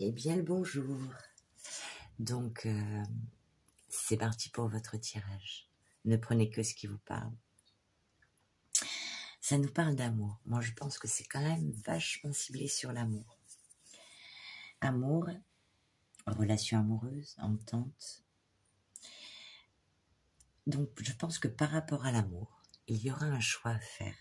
Eh bien le bonjour. Donc c'est parti pour votre tirage. Ne prenez que ce qui vous parle. Ça nous parle d'amour. Moi je pense que c'est quand même vachement ciblé sur l'amour. Amour, relation amoureuse, entente. Donc je pense que par rapport à l'amour, il y aura un choix à faire.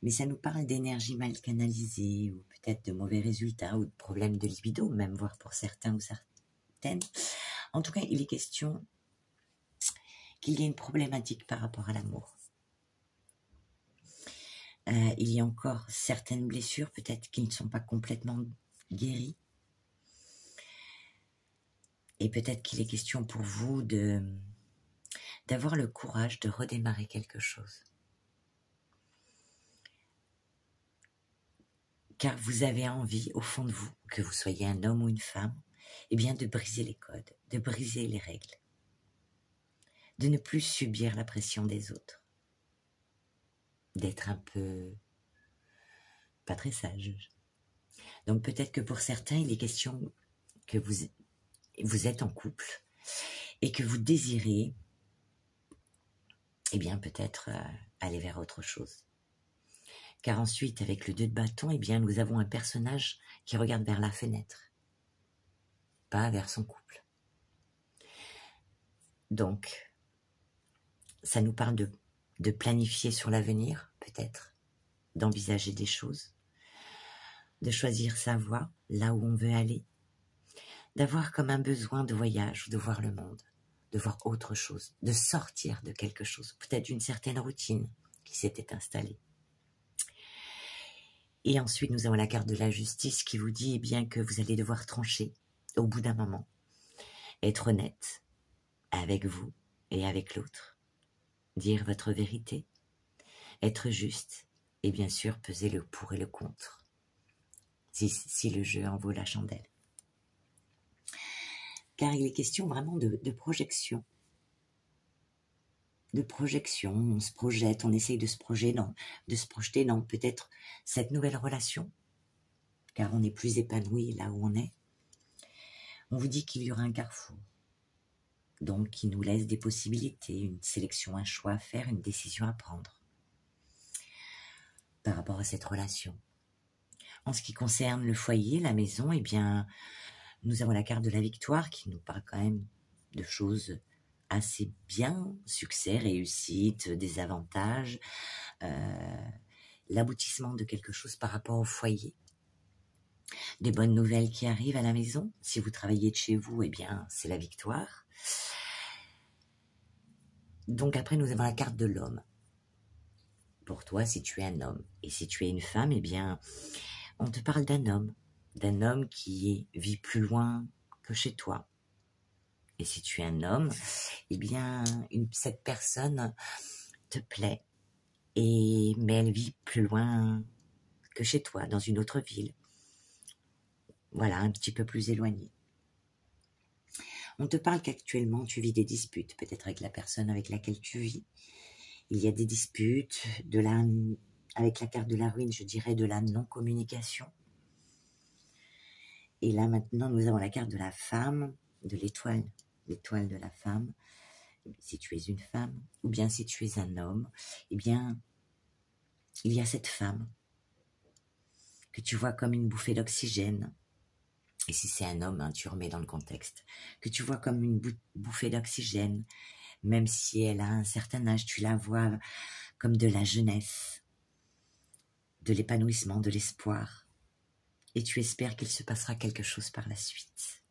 Mais ça nous parle d'énergie mal canalisée, ou peut-être de mauvais résultats, ou de problèmes de libido, même voire pour certains ou certaines. En tout cas, il est question qu'il y ait une problématique par rapport à l'amour. Il y a encore certaines blessures, peut-être qui ne sont pas complètement guéries. Et peut-être qu'il est question pour vous d'avoir le courage de redémarrer quelque chose. Car vous avez envie, au fond de vous, que vous soyez un homme ou une femme, eh bien de briser les codes, de briser les règles, de ne plus subir la pression des autres, d'être un peu pas très sage. Donc peut-être que pour certains, il est question que vous êtes en couple et que vous désirez, eh bien peut-être aller vers autre chose. Car ensuite, avec le 2 de bâton, eh bien nous avons un personnage qui regarde vers la fenêtre, pas vers son couple. Donc, ça nous parle de planifier sur l'avenir, peut-être, d'envisager des choses, de choisir sa voie, là où on veut aller, d'avoir comme un besoin de voyage, de voir le monde, de voir autre chose, de sortir de quelque chose, peut-être d'une certaine routine qui s'était installée. Et ensuite, nous avons la carte de la justice qui vous dit eh bien que vous allez devoir trancher au bout d'un moment, être honnête avec vous et avec l'autre, dire votre vérité, être juste et bien sûr peser le pour et le contre, si le jeu en vaut la chandelle. Car il est question vraiment de projection. De projection, on se projette, on essaye de se projeter dans peut-être cette nouvelle relation, car on est plus épanoui là où on est. On vous dit qu'il y aura un carrefour, donc qui nous laisse des possibilités, une sélection, un choix à faire, une décision à prendre par rapport à cette relation. En ce qui concerne le foyer, la maison, eh bien, nous avons la carte de la victoire qui nous parle quand même de choses assez bien, succès, réussite, des avantages, l'aboutissement de quelque chose par rapport au foyer. Des bonnes nouvelles qui arrivent à la maison. Si vous travaillez de chez vous, eh bien, c'est la victoire. Donc après, nous avons la carte de l'homme. Pour toi, si tu es un homme et si tu es une femme, eh bien, on te parle d'un homme qui vit plus loin que chez toi. Et si tu es un homme, eh bien, cette personne te plaît, mais elle vit plus loin que chez toi, dans une autre ville. Voilà, un petit peu plus éloignée. On te parle qu'actuellement, tu vis des disputes, peut-être avec la personne avec laquelle tu vis. Il y a des disputes, avec la carte de la ruine, je dirais de la non-communication. Et là, maintenant, nous avons la carte de la femme, de l'étoile de la femme. Si tu es une femme, ou bien si tu es un homme, eh bien, il y a cette femme que tu vois comme une bouffée d'oxygène. Et si c'est un homme, hein, tu remets dans le contexte, que tu vois comme une bouffée d'oxygène, même si elle a un certain âge, tu la vois comme de la jeunesse, de l'épanouissement, de l'espoir. Et tu espères qu'il se passera quelque chose par la suite.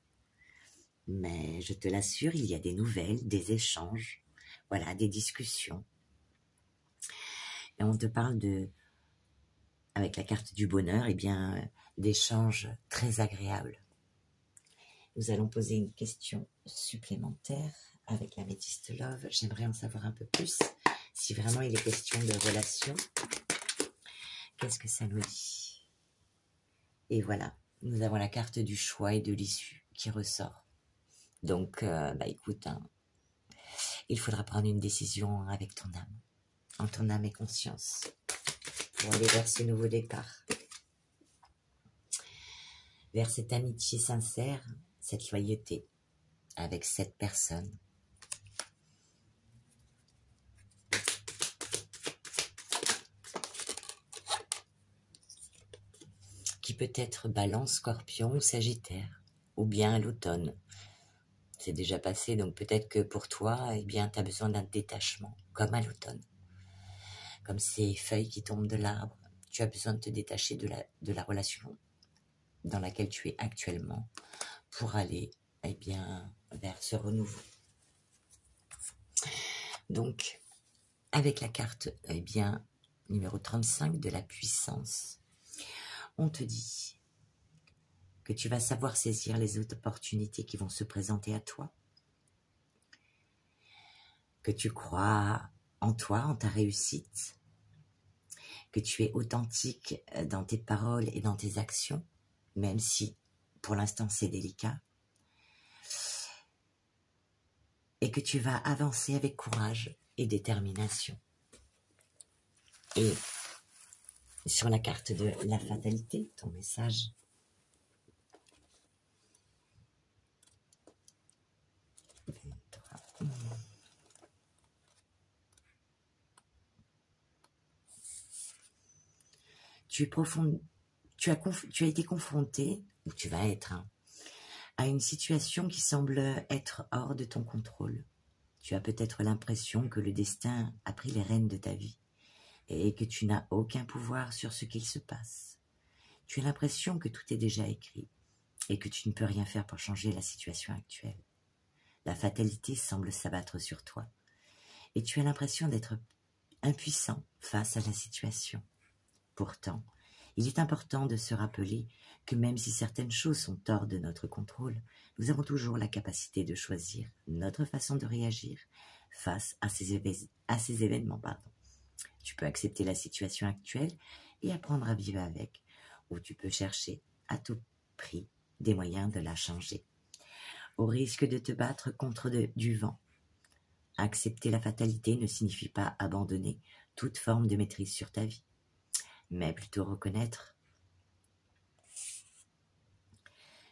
Mais je te l'assure, il y a des nouvelles, des échanges, voilà, des discussions. Et on te parle avec la carte du bonheur, eh bien, d'échanges très agréables. Nous allons poser une question supplémentaire avec la Métiste Love. J'aimerais en savoir un peu plus, si vraiment il est question de relation. Qu'est-ce que ça nous dit? Et voilà, nous avons la carte du choix et de l'issue qui ressort. Donc, écoute, hein, il faudra prendre une décision avec ton âme, en ton âme et conscience, pour aller vers ce nouveau départ. vers cette amitié sincère, cette loyauté avec cette personne. Qui peut être Balance, Scorpion ou Sagittaire, ou bien à l'automne. C'est déjà passé, donc peut-être que pour toi, eh bien, tu as besoin d'un détachement, comme à l'automne. Comme ces feuilles qui tombent de l'arbre, tu as besoin de te détacher de la relation dans laquelle tu es actuellement pour aller, eh bien, vers ce renouveau. Donc, avec la carte, eh bien, numéro 35 de la puissance, on te dit que tu vas savoir saisir les opportunités qui vont se présenter à toi, que tu crois en toi, en ta réussite, que tu es authentique dans tes paroles et dans tes actions, même si pour l'instant c'est délicat, et que tu vas avancer avec courage et détermination. Et sur la carte de la fatalité, ton message, tu as été confronté, ou tu vas être, à une situation qui semble être hors de ton contrôle. Tu as peut-être l'impression que le destin a pris les rênes de ta vie et que tu n'as aucun pouvoir sur ce qu'il se passe. Tu as l'impression que tout est déjà écrit et que tu ne peux rien faire pour changer la situation actuelle. La fatalité semble s'abattre sur toi et tu as l'impression d'être impuissant face à la situation. Pourtant, il est important de se rappeler que même si certaines choses sont hors de notre contrôle, nous avons toujours la capacité de choisir notre façon de réagir face à ces événements. Tu peux accepter la situation actuelle et apprendre à vivre avec, ou tu peux chercher à tout prix des moyens de la changer. Au risque de te battre contre du vent, accepter la fatalité ne signifie pas abandonner toute forme de maîtrise sur ta vie, mais plutôt reconnaître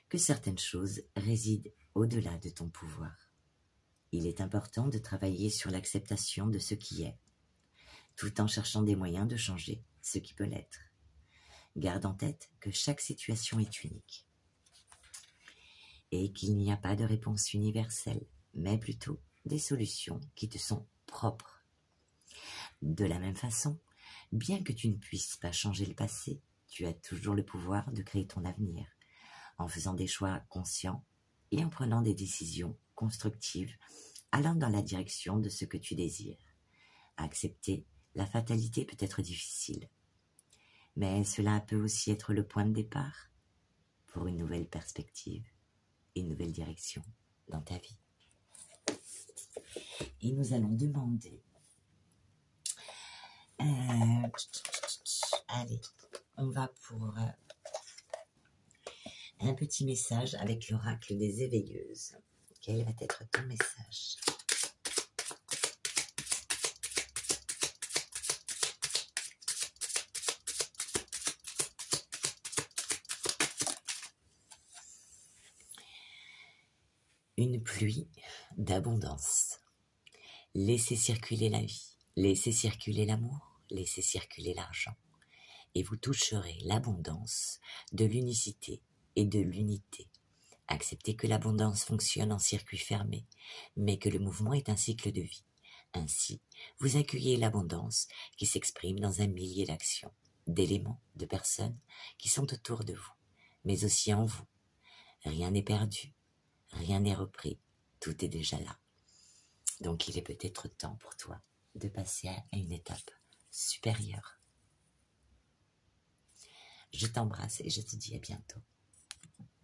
que certaines choses résident au-delà de ton pouvoir. Il est important de travailler sur l'acceptation de ce qui est, tout en cherchant des moyens de changer ce qui peut l'être. Garde en tête que chaque situation est unique et qu'il n'y a pas de réponse universelle, mais plutôt des solutions qui te sont propres. De la même façon, bien que tu ne puisses pas changer le passé, tu as toujours le pouvoir de créer ton avenir, en faisant des choix conscients et en prenant des décisions constructives, allant dans la direction de ce que tu désires. Accepter la fatalité peut être difficile, mais cela peut aussi être le point de départ pour une nouvelle perspective, une nouvelle direction dans ta vie. Et nous allons demander... allez, on va pour un petit message avec l'oracle des éveilleuses. Quel va être ton message ? Une pluie d'abondance. Laissez circuler la vie, laissez circuler l'amour, laissez circuler l'argent. Et vous toucherez l'abondance de l'unicité et de l'unité. Acceptez que l'abondance fonctionne en circuit fermé, mais que le mouvement est un cycle de vie. Ainsi, vous accueillez l'abondance qui s'exprime dans un millier d'actions, d'éléments, de personnes qui sont autour de vous, mais aussi en vous. Rien n'est perdu, rien n'est repris, tout est déjà là. Donc il est peut-être temps pour toi de passer à une étape supérieure. Je t'embrasse et je te dis à bientôt.